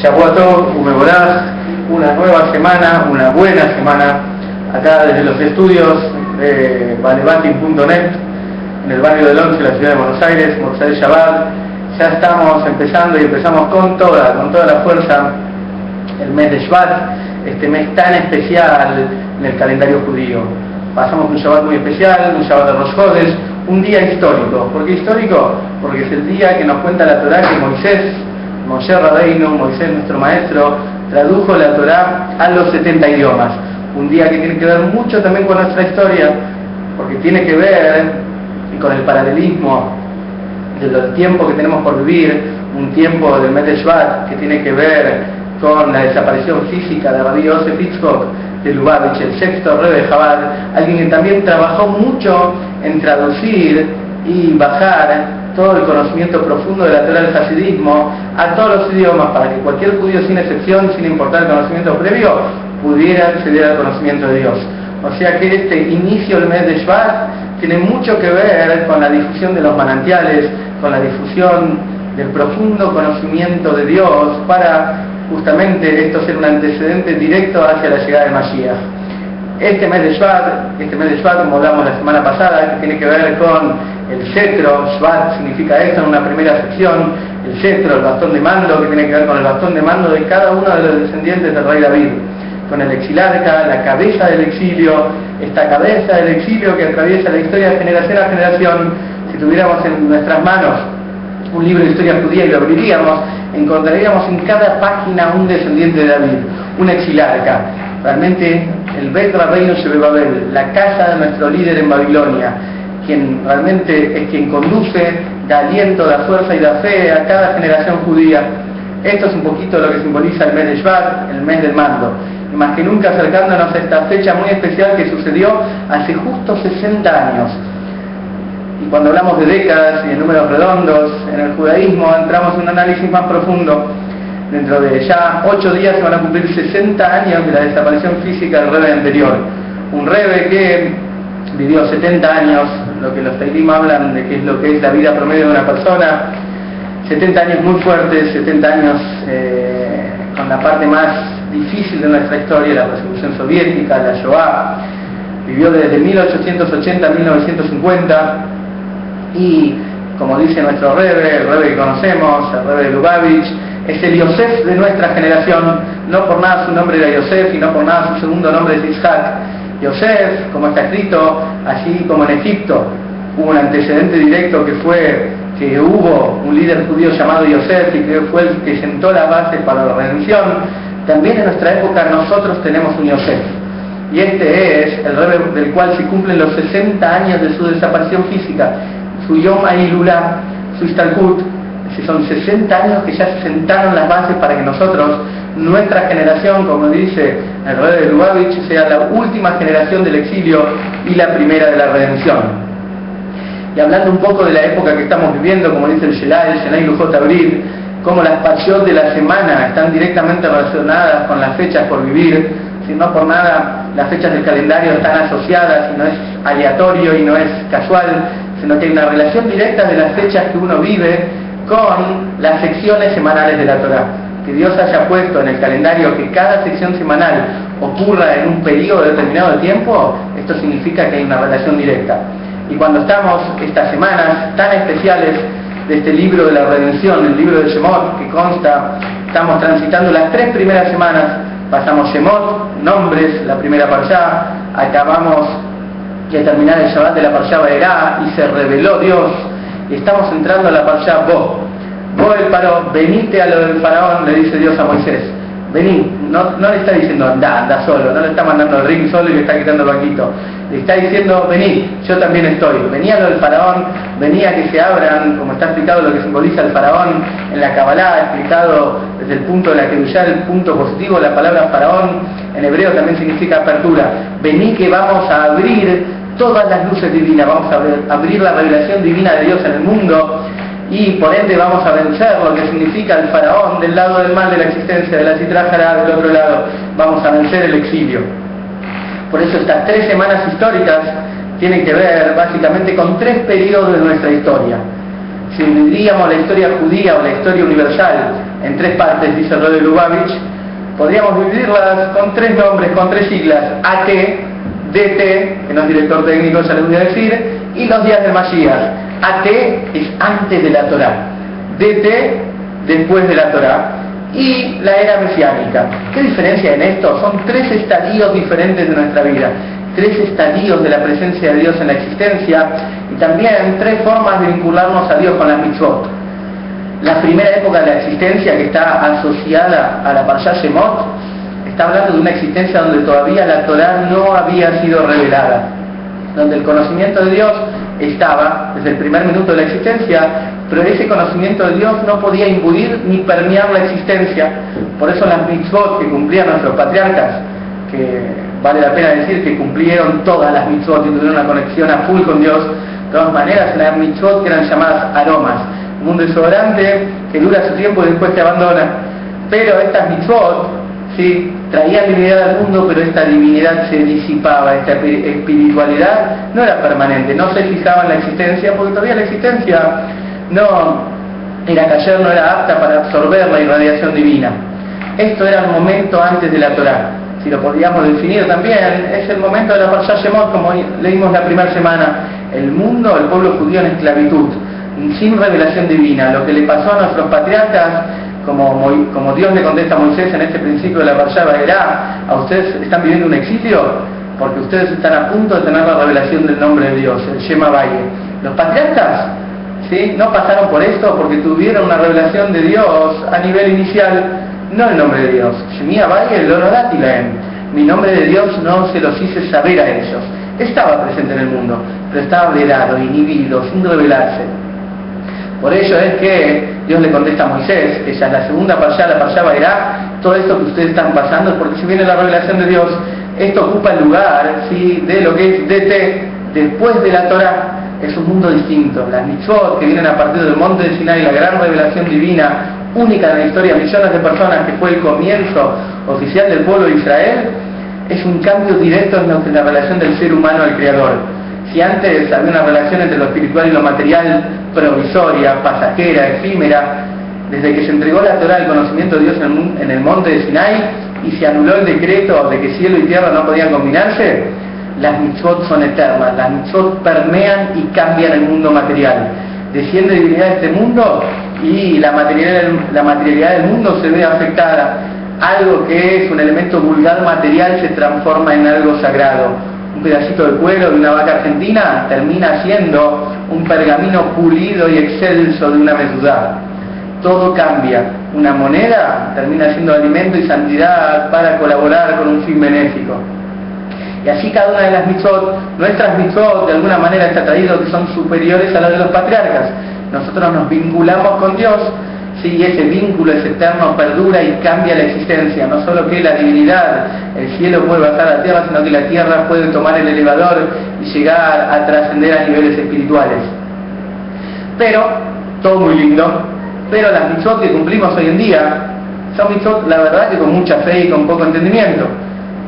Shavuot Tov, Umeboraj, una nueva semana, una buena semana, acá desde los estudios de Balevanting.net, en el barrio del Once, la ciudad de Buenos Aires, Motzei Shabbat. Ya estamos empezando y empezamos con toda la fuerza el mes de Shvat, este mes tan especial en el calendario judío. Pasamos un Shabbat muy especial, un Shabbat de Rosh Chodesh, un día histórico. ¿Por qué histórico? Porque es el día que nos cuenta la Torá que Moshe Rabbeinu, Moisés nuestro maestro, tradujo la Torá a los 70 idiomas. Un día que tiene que ver mucho también con nuestra historia, porque tiene que ver con el paralelismo del tiempo que tenemos por vivir, un tiempo del mes de Shvat que tiene que ver con la desaparición física de Rabbi Yosef Yitzchok de Lubavitch, el sexto Rebbe de Chabad, alguien que también trabajó mucho en traducir y bajar todo el conocimiento profundo de la Torá del Hasidismo a todos los idiomas, para que cualquier judío, sin excepción, sin importar el conocimiento previo, pudiera acceder al conocimiento de Dios. O sea que este inicio del mes de Shvat tiene mucho que ver con la difusión de los manantiales, con la difusión del profundo conocimiento de Dios, para justamente esto ser un antecedente directo hacia la llegada de Mashiach. Este mes de Shvat, como hablamos la semana pasada, que tiene que ver con el cetro. Shvat significa esto en una primera sección, el cetro, el bastón de mando, que tiene que ver con el bastón de mando de cada uno de los descendientes del rey David, con el exilarca, la cabeza del exilio, esta cabeza del exilio que atraviesa la historia de generación a generación. Si tuviéramos en nuestras manos un libro de historia judía y lo abriríamos, encontraríamos en cada página un descendiente de David, un exilarca. Realmente el Bet Rabbeinu Shebebabel, la casa de nuestro líder en Babilonia, quien realmente es quien conduce, da aliento, da fuerza y da fe a cada generación judía. Esto es un poquito lo que simboliza el mes de Shvat, el mes del mando. Y más que nunca acercándonos a esta fecha muy especial que sucedió hace justo 60 años. Y cuando hablamos de décadas y de números redondos, en el judaísmo entramos en un análisis más profundo. Dentro de ya 8 días se van a cumplir 60 años de la desaparición física del Rebbe anterior. Un Rebbe que vivió 70 años, lo que los Teilim hablan de que es lo que es la vida promedio de una persona. 70 años muy fuertes, 70 años con la parte más difícil de nuestra historia, la persecución soviética, la Shoah. Vivió desde 1880 a 1950 y, como dice nuestro Rebbe, el Rebbe que conocemos, el Rebbe de Lubavitch, es el Yosef de nuestra generación. No por nada su nombre era Yosef y no por nada su segundo nombre es Yitzhak. Yosef, como está escrito, así como en Egipto hubo un antecedente directo que hubo un líder judío llamado Yosef y que fue el que sentó la base para la redención, también en nuestra época nosotros tenemos un Yosef. Y este es el Rebbe del cual se cumplen los 60 años de su desaparición física, su Yom HaIlulá, su Istalkut. Son 60 años que ya se sentaron las bases para que nosotros, nuestra generación, como dice el Rebbe de Lubavitch, sea la última generación del exilio y la primera de la redención. Y hablando un poco de la época que estamos viviendo, como dice el Shenai Lujot Abril, como las parshot de la semana están directamente relacionadas con las fechas por vivir, si no por nada las fechas del calendario están asociadas y no es aleatorio y no es casual, sino que hay una relación directa de las fechas que uno vive con las secciones semanales de la Torá. Que Dios haya puesto en el calendario que cada sección semanal ocurra en un periodo determinado de tiempo, esto significa que hay una relación directa. Y cuando estamos estas semanas tan especiales de este libro de la redención, el libro de Shemot, que consta, estamos transitando las 3 primeras semanas, pasamos Shemot, nombres, la primera parshá, acabamos de terminar el Shabbat de la parshá Vaerá y se reveló Dios, y estamos entrando a la parshá Bo el Paró, venite a lo del faraón, le dice Dios a Moisés. Vení, no le está diciendo anda solo, no le está mandando el ring solo y le está quitando el banquito. Le está diciendo, vení, yo también estoy. Vení a lo del faraón, vení a que se abran, como está explicado lo que simboliza el faraón en la Kabbalah, explicado desde el punto de la Kedushá, el punto positivo, la palabra faraón en hebreo también significa apertura. Vení que vamos a abrir todas las luces divinas, vamos a abrir la revelación divina de Dios en el mundo. Y por ende vamos a vencer lo que significa el faraón del lado del mal de la existencia, de la Sitra Hará del otro lado, vamos a vencer el exilio. Por eso estas 3 semanas históricas tienen que ver básicamente con 3 periodos de nuestra historia. Si dividiríamos la historia judía o la historia universal en 3 partes, dice Rode Lubavitch, podríamos dividirlas con 3 nombres, con 3 siglas: AT, DT, que no es director técnico, ya les voy a decir, y los días del Mashiach. AT es antes de la Torá, DT después de la Torá, y la era mesiánica. ¿Qué diferencia hay en esto? Son 3 estadios diferentes de nuestra vida, 3 estadios de la presencia de Dios en la existencia, y también 3 formas de vincularnos a Dios con las mitzvot. La primera época de la existencia, que está asociada a la Parshá Shemot, está hablando de una existencia donde todavía la Torá no había sido revelada, donde el conocimiento de Dios estaba desde el primer minuto de la existencia, pero ese conocimiento de Dios no podía imbuir ni permear la existencia. Por eso las mitzvot que cumplían nuestros patriarcas, que vale la pena decir que cumplieron todas las mitzvot y tuvieron una conexión a full con Dios, de todas maneras eran mitzvot que eran llamadas aromas, un desodorante que dura su tiempo y después te abandona. Pero estas mitzvot, sí, traían divinidad al mundo, pero esta divinidad se disipaba, esta espiritualidad no era permanente, no se fijaba en la existencia, porque todavía la existencia no era cayer, no era apta para absorber la irradiación divina. Esto era el momento antes de la Torá. Si lo podríamos definir también, es el momento de la Parshá Shemot, como leímos la primera semana. El mundo, el pueblo judío en esclavitud, sin revelación divina. Lo que le pasó a nuestros patriarcas, como Dios le contesta a Moisés en este principio de la Parshá Vaerá: a ustedes están viviendo un exilio porque ustedes están a punto de tener la revelación del nombre de Dios, el Shema Vaye. Los patriarcas, ¿sí?, no pasaron por esto porque tuvieron una revelación de Dios a nivel inicial, no el nombre de Dios. Shemi Vaye lo Nodatilaem, mi nombre de Dios no se los hice saber a ellos. Estaba presente en el mundo, pero estaba vedado, inhibido, sin revelarse. Por ello es que Dios le contesta a Moisés, esa es la segunda Parshá, la Parshá Vaerá: todo esto que ustedes están pasando es porque si viene la revelación de Dios. Esto ocupa el lugar, ¿sí?, de lo que es DT, después de la Torá. Es un mundo distinto. Las mitzvot que vienen a partir del monte de Sinai, la gran revelación divina, única en la historia, millones de personas, que fue el comienzo oficial del pueblo de Israel, es un cambio directo en la relación del ser humano al Creador. Si antes había una relación entre lo espiritual y lo material provisoria, pasajera, efímera, desde que se entregó la Torá, el conocimiento de Dios en el monte de Sinai, y se anuló el decreto de que cielo y tierra no podían combinarse, las mitzvot son eternas. Las mitzvot permean y cambian el mundo material. Desciende divinidad de este mundo y la materialidad del mundo se ve afectada. Algo que es un elemento vulgar material se transforma en algo sagrado. Un pedacito de cuero de una vaca argentina termina siendo un pergamino pulido y excelso de una mezudá. Todo cambia. Una moneda termina siendo alimento y santidad para colaborar con un fin benéfico. Y así cada una de las mitzvot, nuestras mitzvot, de alguna manera está traído que son superiores a las de los patriarcas. Nosotros nos vinculamos con Dios, sí, y ese vínculo es eterno, perdura y cambia la existencia. No solo que la divinidad, el cielo puede bajar a la tierra, sino que la tierra puede tomar el elevador y llegar a trascender a niveles espirituales. Pero, todo muy lindo, pero las mitzvot que cumplimos hoy en día son mitzvot, la verdad, que con mucha fe y con poco entendimiento.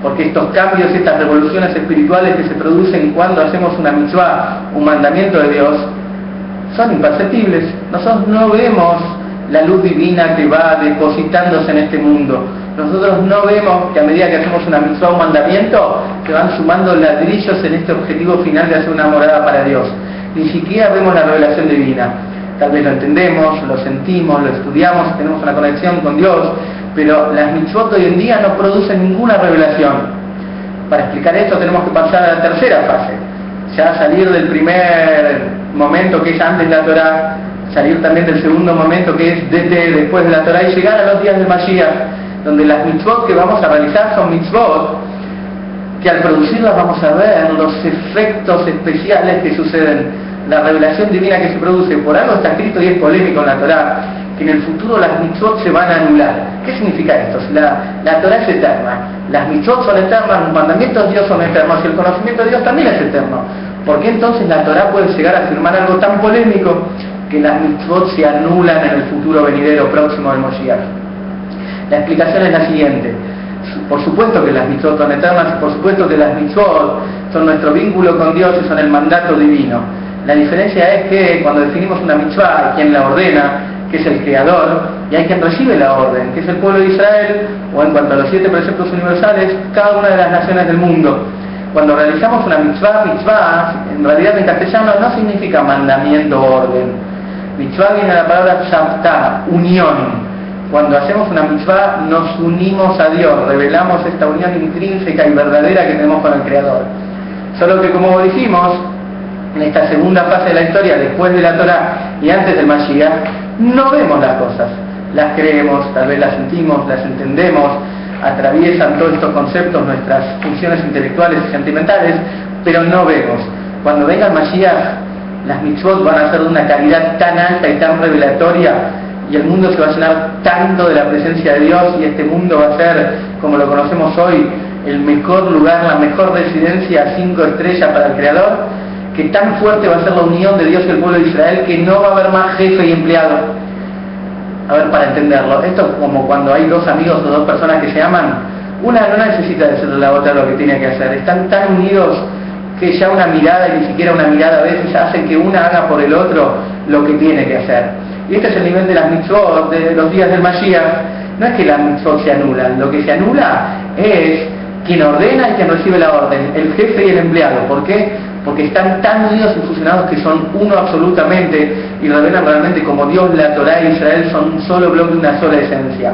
Porque estos cambios, estas revoluciones espirituales que se producen cuando hacemos una mitzvah, un mandamiento de Dios, son imperceptibles. Nosotros no vemos la luz divina que va depositándose en este mundo. Nosotros no vemos que a medida que hacemos una mitzvah, un mandamiento, se van sumando ladrillos en este objetivo final de hacer una morada para Dios. Ni siquiera vemos la revelación divina. Tal vez lo entendemos, lo sentimos, lo estudiamos, tenemos una conexión con Dios, pero las mitzvot hoy en día no producen ninguna revelación. Para explicar esto tenemos que pasar a la tercera fase. Ya salir del primer momento, que es antes de la Torá, salir también del segundo momento, que es después de la Torá, y llegar a los días del Mashiach, donde las mitzvot que vamos a realizar son mitzvot que al producirlas vamos a ver los efectos especiales que suceden. La revelación divina que se produce, por algo está escrito y es polémico en la Torá, que en el futuro las mitzvot se van a anular. ¿Qué significa esto? La Torá es eterna, las mitzvot son eternas, los mandamientos de Dios son eternos y el conocimiento de Dios también es eterno. ¿Por qué entonces la Torá puede llegar a afirmar algo tan polémico que las mitzvot se anulan en el futuro venidero próximo del Moshiach? La explicación es la siguiente. Por supuesto que las mitzvot son eternas y por supuesto que las mitzvot son nuestro vínculo con Dios y son el mandato divino. La diferencia es que cuando definimos una mitzvah, hay quien la ordena, que es el creador, y hay quien recibe la orden, que es el pueblo de Israel, o en cuanto a los 7 preceptos universales, cada una de las naciones del mundo. Cuando realizamos una mitzvah, en realidad en castellano no significa mandamiento o orden. Mitzvah viene de la palabra tzavtá, unión. Cuando hacemos una mitzvah nos unimos a Dios, revelamos esta unión intrínseca y verdadera que tenemos con el Creador. Solo que, como dijimos, en esta segunda fase de la historia, después de la Torá y antes del Mashiach, no vemos las cosas. Las creemos, tal vez las sentimos, las entendemos, atraviesan todos estos conceptos nuestras funciones intelectuales y sentimentales, pero no vemos. Cuando venga el Mashiach, las mitzvot van a ser de una calidad tan alta y tan revelatoria, y el mundo se va a llenar tanto de la presencia de Dios, y este mundo va a ser, como lo conocemos hoy, el mejor lugar, la mejor residencia 5 estrellas para el Creador, que tan fuerte va a ser la unión de Dios y el pueblo de Israel que no va a haber más jefe y empleado. A ver, para entenderlo, esto es como cuando hay dos amigos o dos personas que se aman. Una no necesita decirle a la otra lo que tiene que hacer, están tan unidos que ya una mirada, y ni siquiera una mirada a veces, hacen que una haga por el otro lo que tiene que hacer. Y este es el nivel de las mitzvot de los días del Mashiach. No es que las mitzvot se anulan, lo que se anula es quien ordena y quien recibe la orden, el jefe y el empleado. ¿Por qué? Porque están tan unidos y fusionados que son uno absolutamente, y revelan realmente como Dios, la Torá y Israel son un solo bloque, una sola esencia.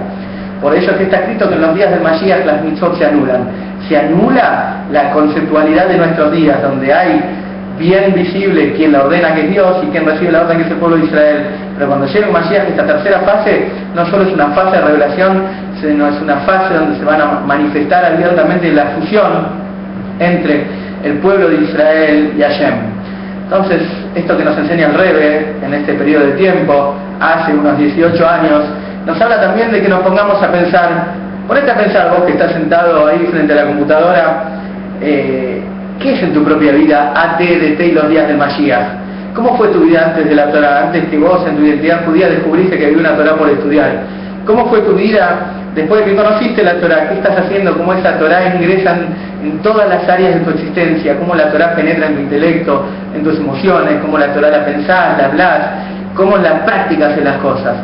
Por eso es que está escrito que en los días del Mashiach las mitzvot se anulan. Se anula la conceptualidad de nuestros días, donde hay bien visible quien la ordena, que es Dios, y quien recibe la orden, que es el pueblo de Israel. Pero cuando llega el Mashiach, esta tercera fase no solo es una fase de revelación, sino es una fase donde se van a manifestar abiertamente la fusión entre el pueblo de Israel y Hashem. Entonces, esto que nos enseña el Rebbe en este periodo de tiempo, hace unos 18 años, nos habla también de que nos pongamos a pensar. Ponete a pensar, vos que estás sentado ahí frente a la computadora, ¿qué es en tu propia vida AT y los días del Mashiach? ¿Cómo fue tu vida antes de la Torá? Antes que vos en tu identidad judía descubriste que había una Torá por estudiar. ¿Cómo fue tu vida después de que conociste la Torá? ¿Qué estás haciendo? ¿Cómo esa Torá ingresa en todas las áreas de tu existencia? ¿Cómo la Torá penetra en tu intelecto, en tus emociones? ¿Cómo la Torá la pensás, la hablás? ¿Cómo en la práctica haces las cosas?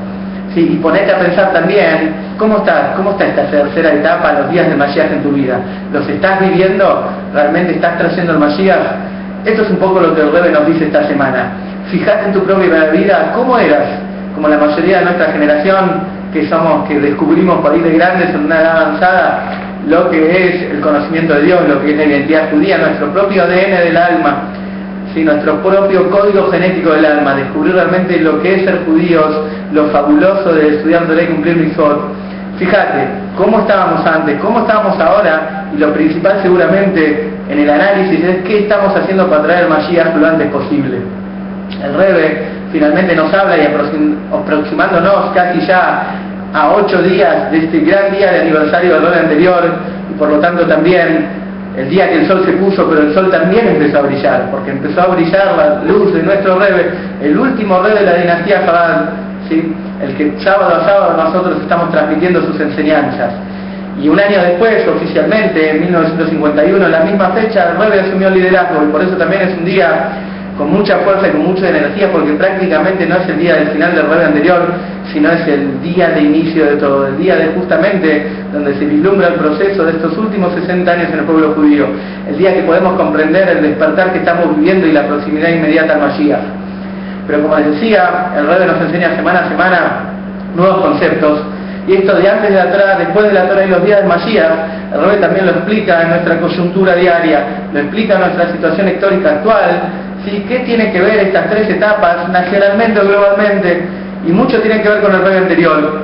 Sí, y ponete a pensar también, ¿cómo está esta tercera etapa, los días de Mashiach en tu vida? ¿Los estás viviendo? ¿Realmente estás trayendo el Mashiach? Esto es un poco lo que el Rebbe nos dice esta semana. Fíjate en tu propia vida, ¿cómo eras? Como la mayoría de nuestra generación, que descubrimos por ahí de grandes en una edad avanzada, lo que es el conocimiento de Dios, lo que es la identidad judía, nuestro propio ADN del alma, ¿sí? Nuestro propio código genético del alma, descubrir realmente lo que es ser judíos, lo fabuloso de estudiar Torá y cumplir mitzvot. Fíjate, cómo estábamos antes, cómo estábamos ahora, y lo principal seguramente en el análisis es qué estamos haciendo para traer el Mashiach lo antes posible. El Rebbe finalmente nos habla, y aproximándonos casi ya a 8 días de este gran día de aniversario del Rebbe anterior, y por lo tanto también el día que el sol se puso, pero el sol también empezó a brillar, porque empezó a brillar la luz de nuestro Rebbe, el último Rebbe de la dinastía Chabad, ¿sí? El que sábado a sábado nosotros estamos transmitiendo sus enseñanzas. Y un año después, oficialmente, en 1951, en la misma fecha, el Rebbe asumió el liderazgo, y por eso también es un día con mucha fuerza y con mucha energía, porque prácticamente no es el día del final del Rebbe anterior, sino es el día de inicio de todo, el día de justamente donde se vislumbra el proceso de estos últimos 60 años en el pueblo judío, el día que podemos comprender el despertar que estamos viviendo y la proximidad inmediata al Mashiach. Pero como les decía, el Rebbe nos enseña semana a semana nuevos conceptos, y esto de antes de la Torá, después de la Torá y los días del Mashiach, el Rebbe también lo explica en nuestra coyuntura diaria, lo explica en nuestra situación histórica actual. ¿Sí? ¿Qué tiene que ver estas 3 etapas, nacionalmente o globalmente? Y mucho tiene que ver con el Rebbe anterior.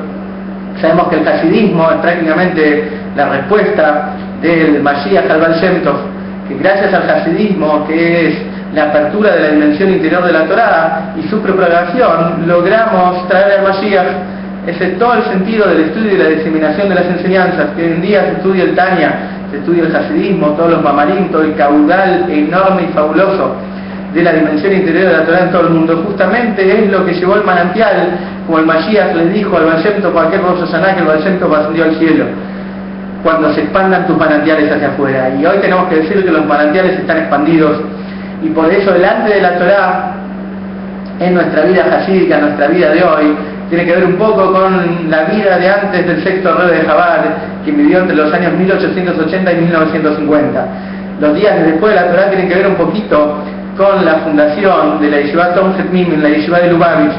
Sabemos que el hasidismo es prácticamente la respuesta del Mashiach al Baal Shem Tov, que gracias al hasidismo, que es la apertura de la dimensión interior de la Torá y su propagación, logramos traer al Mashiach. Ese es todo el sentido del estudio y la diseminación de las enseñanzas, que hoy en día se estudia el Tanya, se estudia el hasidismo, todos los mamarim, todo el caudal enorme y fabuloso de la dimensión interior de la Torá en todo el mundo. Justamente es lo que llevó el manantial, como el Mashiach les dijo al Baal Shem Tov, para aquel Rosh Hashanah, que el Baal Shem Tov ascendió al cielo, cuando se expandan tus manantiales hacia afuera. Y hoy tenemos que decir que los manantiales están expandidos, y por eso delante de la Torá en nuestra vida hasídica, en nuestra vida de hoy. Tiene que ver un poco con la vida de antes del sexto Rebbe de Chabad, que vivió entre los años 1880 y 1950. Los días después de la Torá tienen que ver un poquito con la fundación de la Yeshiva Tomset Mim, en la Yeshiva de Lubavitch,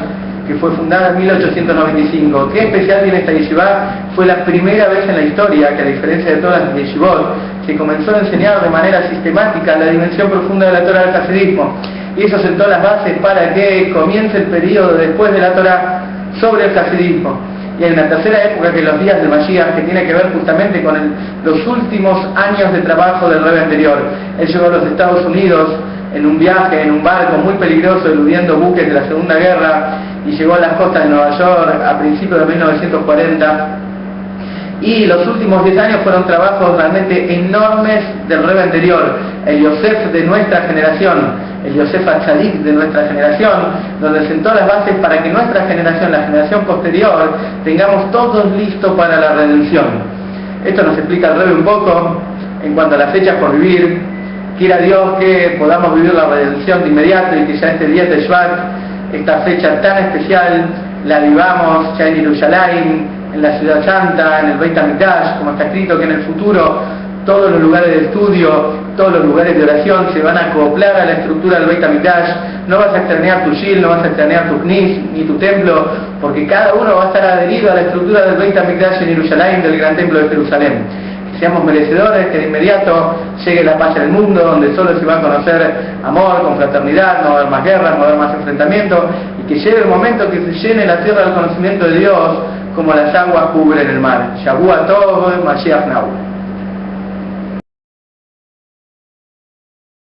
que fue fundada en 1895. ¿Qué especial tiene esta Yeshiva? Fue la primera vez en la historia que, a diferencia de todas las Yeshivot, se comenzó a enseñar de manera sistemática la dimensión profunda de la Torá del Hasidismo. Y eso sentó las bases para que comience el periodo después de la Torá sobre el Hasidismo. Y hay una tercera época, que los días del Mashiach, que tiene que ver justamente con los últimos años de trabajo del Rebbe anterior. Él llegó a los Estados Unidos en un viaje, en un barco muy peligroso, eludiendo buques de la Segunda Guerra, y llegó a las costas de Nueva York a principios de 1940. Y los últimos 10 años fueron trabajos realmente enormes del Rebbe anterior, el Yosef de nuestra generación, el Yosef Atzadik de nuestra generación, donde sentó las bases para que nuestra generación, la generación posterior, tengamos todos listos para la redención. Esto nos explica el Rebbe un poco en cuanto a las fechas por vivir. Quiera Dios que podamos vivir la redención de inmediato y que ya este día de Shvat, esta fecha tan especial, la vivamos ya en Jerusalén, en la Ciudad Santa, en el Beit HaMikdash, como está escrito que en el futuro todos los lugares de estudio, todos los lugares de oración se van a acoplar a la estructura del Beit HaMikdash. No vas a extrañar tu Shil, no vas a extrañar tu Knis, ni tu templo, porque cada uno va a estar adherido a la estructura del Beit HaMikdash en Jerusalén, del gran templo de Jerusalén. Que seamos merecedores, que de inmediato llegue la paz en el mundo, donde solo se va a conocer amor, confraternidad, no va a haber más guerras, no va a haber más enfrentamiento, y que llegue el momento que se llene la tierra del conocimiento de Dios, como las aguas cubren el mar. Shavua Tov, Mashiach Now.